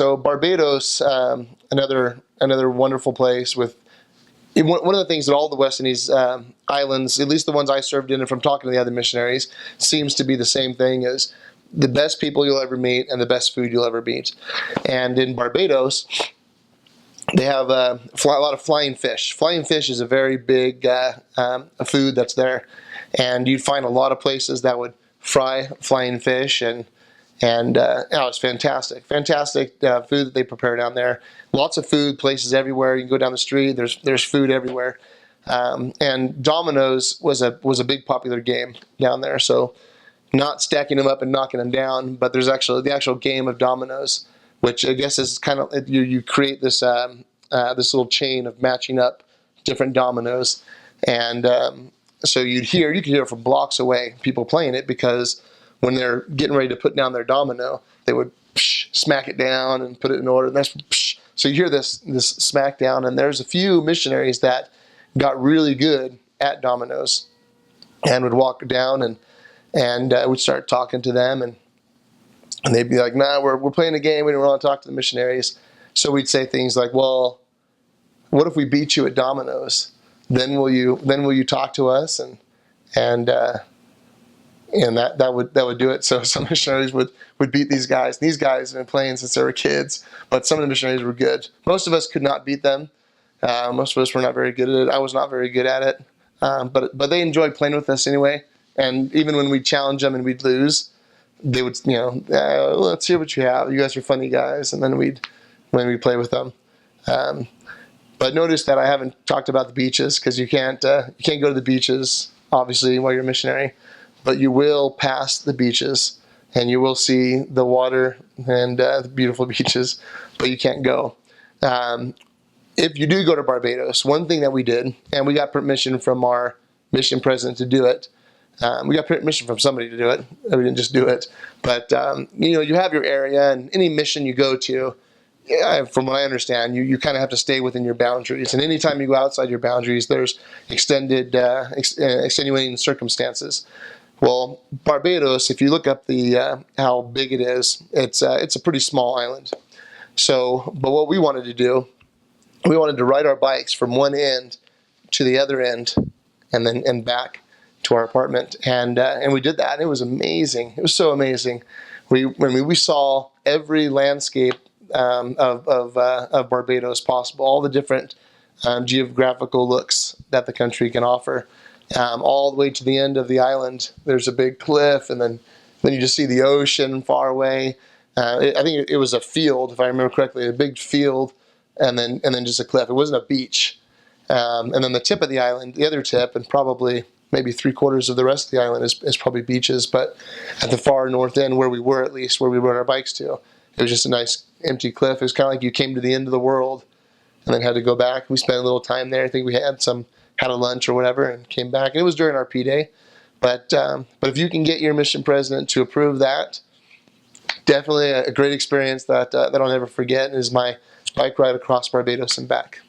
So Barbados, another wonderful place with one of the things that all the West Indies islands, at least the ones I served in, and from talking to the other missionaries, seems to be the same thing: is the best people you'll ever meet and the best food you'll ever meet. And in Barbados, they have a lot of flying fish. Flying fish is a very big food that's there, and you'd find a lot of places that would fry flying fish, and it's fantastic food that they prepare down there. Lots of food places everywhere. You can go down the street. There's food everywhere, and dominoes was a big popular game down there. So not stacking them up and knocking them down, but there's actually the actual game of dominoes, which I guess is kind of you create this this little chain of matching up different dominoes, and so you could hear from blocks away people playing it, because when they're getting ready to put down their domino, they would smack it down and put it in order. And that's so you hear this smack down, and there's a few missionaries that got really good at dominoes and would walk down and we'd start talking to them, and they'd be like, "Nah, we're playing a game. We don't want to talk to the missionaries." So we'd say things like, "Well, what if we beat you at dominoes? Then will you talk to us?" And that would do it. So some missionaries would beat these guys. These guys have been playing since they were kids, but some of the missionaries were good. Most of us could not beat them. Most of us were not very good at it. I was not very good at it, but they enjoyed playing with us anyway. And even when we'd challenge them and we'd lose, they would, let's hear what you have. You guys are funny guys, and then we'd play with them. But notice that I haven't talked about the beaches, because you can't go to the beaches obviously while you're a missionary, but you will pass the beaches and you will see the water and the beautiful beaches, but you can't go. If you do go to Barbados, one thing that we did, and we got permission from our mission president to do it. We got permission from somebody to do it. We didn't just do it. But, you have your area, and any mission you go to, from what I understand, you kind of have to stay within your boundaries. And anytime you go outside your boundaries, there's extenuating circumstances. Well, Barbados, if you look up how big it is, it's a pretty small island. So, but what we wanted to do, we wanted to ride our bikes from one end to the other end, and back to our apartment, and we did that. And it was amazing. It was so amazing. We saw every landscape of Barbados possible, all the different geographical looks that the country can offer. All the way to the end of the island, there's a big cliff, and then you just see the ocean far away. I think it was a field, if I remember correctly, a big field, and then just a cliff. It wasn't a beach. And then the tip of the island, the other tip, and probably maybe 3/4 of the rest of the island is probably beaches. But at the far north end, where we were at least, where we rode our bikes to, it was just a nice empty cliff. It was kind of like you came to the end of the world and then had to go back. We spent a little time there. I think we had a lunch or whatever and came back. And it was during our P day. But if you can get your mission president to approve that, definitely a great experience that I'll never forget, is my bike ride across Barbados and back.